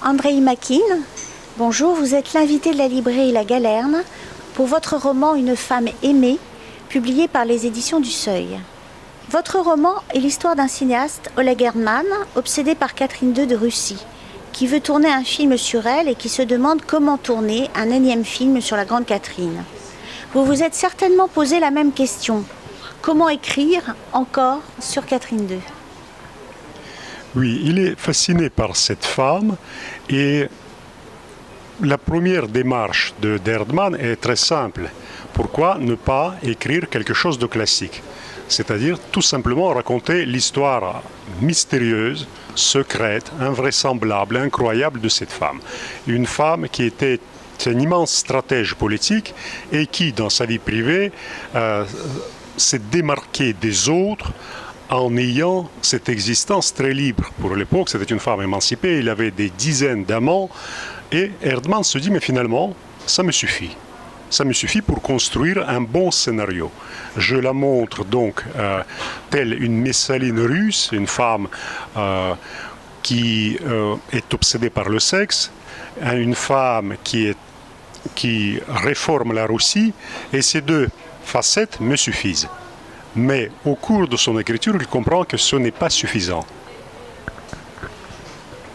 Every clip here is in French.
Andrei Makin, bonjour, vous êtes l'invité de la librairie La Galerne pour votre roman Une femme aimée, publié par les éditions du Seuil. Votre roman est l'histoire d'un cinéaste, Oleg Erdman, obsédé par Catherine II de Russie, qui veut tourner un film sur elle et qui se demande comment tourner un énième film sur la Grande Catherine. Vous vous êtes certainement posé la même question. Comment écrire encore sur Catherine II ? Oui, il est fasciné par cette femme et la première démarche d'Erdman est très simple. Pourquoi ne pas écrire quelque chose de classique ? C'est-à-dire tout simplement raconter l'histoire mystérieuse, secrète, invraisemblable, incroyable de cette femme. Une femme qui était un immense stratège politique et qui, dans sa vie privée, s'est démarquée des autres en ayant cette existence très libre. Pour l'époque, c'était une femme émancipée, il avait des dizaines d'amants, et Erdman se dit, mais finalement, ça me suffit. Ça me suffit pour construire un bon scénario. Je la montre donc telle une Messaline russe, une femme qui est obsédée par le sexe, une femme qui réforme la Russie, et ces deux facettes me suffisent. Mais au cours de son écriture, il comprend que ce n'est pas suffisant.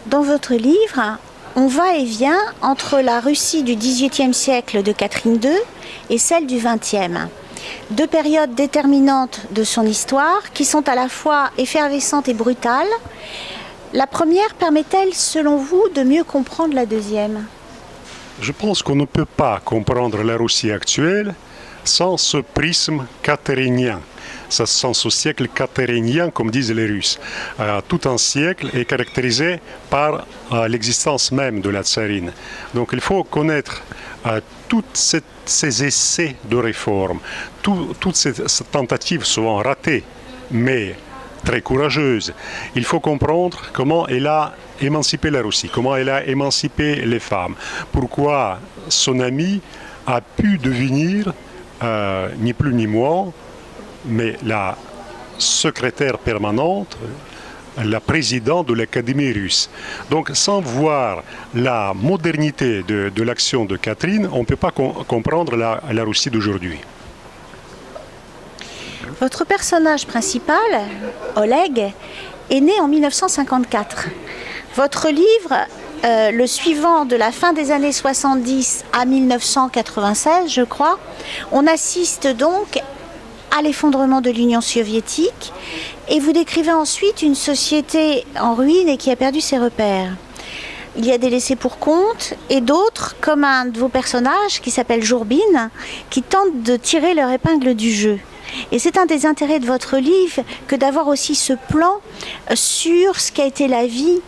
Dans votre livre, on va et vient entre la Russie du XVIIIe siècle de Catherine II et celle du XXe. Deux périodes déterminantes de son histoire qui sont à la fois effervescentes et brutales. La première permet-elle, selon vous, de mieux comprendre la deuxième ? Je pense qu'on ne peut pas comprendre la Russie actuelle sans ce prisme catherynien. Sans ce siècle catherinien, comme disent les Russes. Tout un siècle est caractérisé par l'existence même de la tsarine. Donc il faut connaître tous ces essais de réforme, toutes ces tentatives souvent ratées, mais très courageuses. Il faut comprendre comment elle a émancipé la Russie, comment elle a émancipé les femmes, pourquoi son ami a pu devenir, ni plus ni moins, mais la secrétaire permanente, la présidente de l'Académie russe. Donc sans voir la modernité de l'action de Catherine, on ne peut pas comprendre la Russie d'aujourd'hui. Votre personnage principal, Oleg, est né en 1954. Votre livre, le suivant de la fin des années 70 à 1996, je crois, on assiste donc à l'effondrement de l'Union soviétique, et vous décrivez ensuite une société en ruine et qui a perdu ses repères. Il y a des laissés pour compte et d'autres, comme un de vos personnages qui s'appelle Jourbine, qui tentent de tirer leur épingle du jeu. Et c'est un des intérêts de votre livre que d'avoir aussi ce plan sur ce qu'a été la vie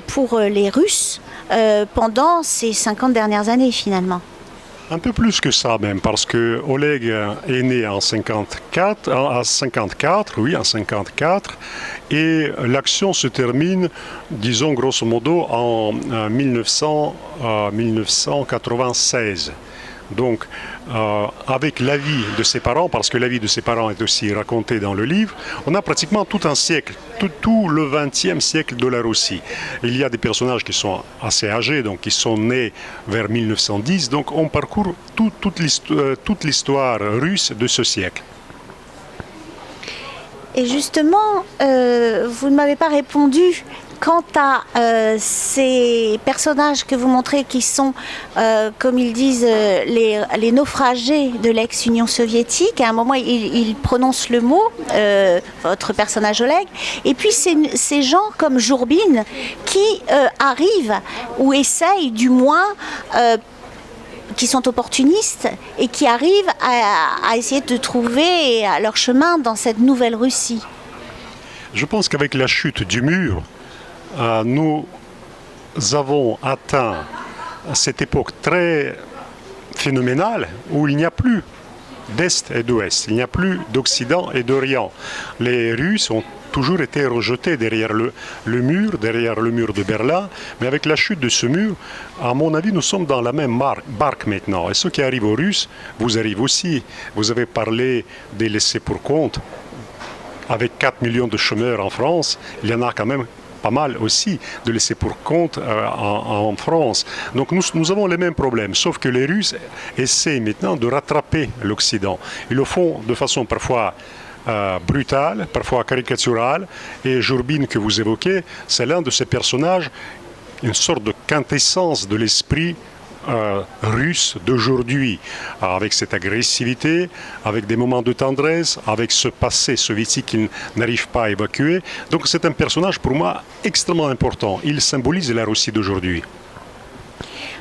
pour les Russes pendant ces 50 dernières années finalement. Un peu plus que ça même, parce que Oleg est né en 54, et l'action se termine, disons grosso modo, en 1996. Donc, avec la vie de ses parents, parce que la vie de ses parents est aussi racontée dans le livre, on a pratiquement tout un siècle, tout le XXe siècle de la Russie. Il y a des personnages qui sont assez âgés, donc qui sont nés vers 1910, donc on parcourt toute l'histoire russe de ce siècle. Et justement, vous ne m'avez pas répondu quant à ces personnages que vous montrez qui sont, comme ils disent, les naufragés de l'ex-Union soviétique. À un moment, il prononce le mot, votre personnage Oleg. Et puis, ces gens comme Jourbine qui arrivent, ou essayent du moins, qui sont opportunistes et qui arrivent à essayer de trouver leur chemin dans cette nouvelle Russie. Je pense qu'avec la chute du mur, nous avons atteint cette époque très phénoménale où il n'y a plus d'Est et d'Ouest, il n'y a plus d'Occident et d'Orient. Les Russes ont toujours été rejetés derrière le mur de Berlin, mais avec la chute de ce mur, à mon avis, nous sommes dans la même barque maintenant. Et ce qui arrive aux Russes, vous arrive aussi. Vous avez parlé des laissés pour compte. Avec 4 millions de chômeurs en France, il y en a quand même pas mal aussi de laisser pour compte en France. Donc nous avons les mêmes problèmes, sauf que les Russes essaient maintenant de rattraper l'Occident. Ils le font de façon parfois brutale, parfois caricaturale, et Jourbine que vous évoquez, c'est l'un de ces personnages, une sorte de quintessence de l'esprit russe d'aujourd'hui, avec cette agressivité, avec des moments de tendresse, avec ce passé soviétique qu'il n'arrive pas à évacuer. Donc c'est un personnage pour moi extrêmement important. Il symbolise la Russie d'aujourd'hui.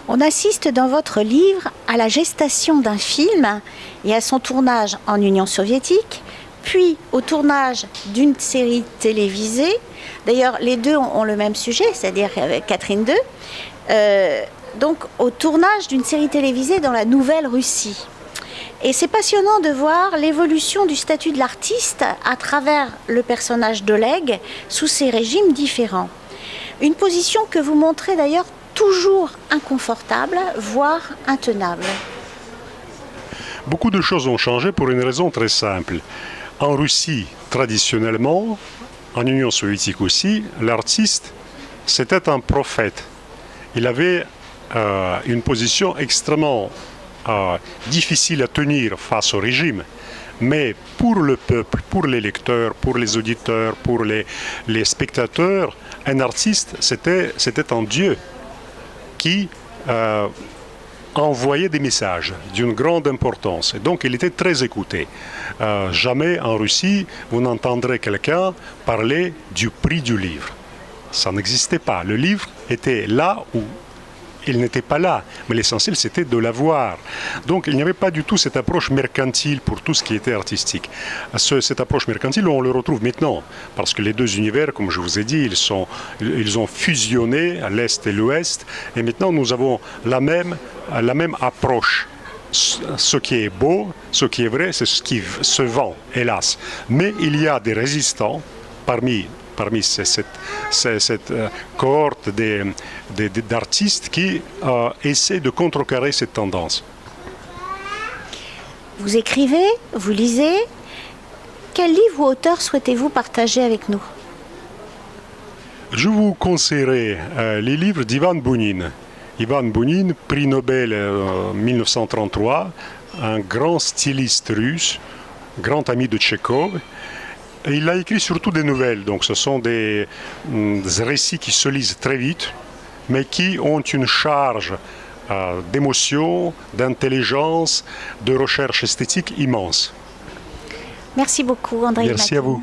On assiste dans votre livre à la gestation d'un film et à son tournage en Union soviétique, puis au tournage d'une série télévisée. D'ailleurs, les deux ont le même sujet, c'est-à-dire avec Catherine II. Donc au tournage d'une série télévisée dans la Nouvelle-Russie. Et c'est passionnant de voir l'évolution du statut de l'artiste à travers le personnage d'Oleg sous ces régimes différents. Une position que vous montrez d'ailleurs toujours inconfortable, voire intenable. Beaucoup de choses ont changé pour une raison très simple. En Russie, traditionnellement, en Union soviétique aussi, l'artiste, c'était un prophète. Il avait une position extrêmement difficile à tenir face au régime. Mais pour le peuple, pour les lecteurs, pour les auditeurs, pour les spectateurs, un artiste, c'était un dieu qui envoyait des messages d'une grande importance. Et donc, il était très écouté. Jamais en Russie, vous n'entendrez quelqu'un parler du prix du livre. Ça n'existait pas. Le livre était là où il n'était pas là, mais l'essentiel c'était de l'avoir. Donc il n'y avait pas du tout cette approche mercantile pour tout ce qui était artistique. Cette approche mercantile, on le retrouve maintenant, parce que les deux univers, comme je vous ai dit, ils ont fusionné, l'Est et l'Ouest, et maintenant nous avons la même approche. Ce qui est beau, ce qui est vrai, c'est ce qui se vend, hélas. Mais il y a des résistants parmi cette cohorte d'artistes qui essaient de contrecarrer cette tendance. Vous écrivez, vous lisez. Quel livre ou auteur souhaitez-vous partager avec nous? Je vous conseillerais les livres d'Ivan Bounin. Ivan Bounin, prix Nobel 1933, un grand styliste russe, grand ami de Tchekhov. Et il a écrit surtout des nouvelles, donc ce sont des récits qui se lisent très vite, mais qui ont une charge d'émotion, d'intelligence, de recherche esthétique immense. Merci beaucoup, André. Merci à vous.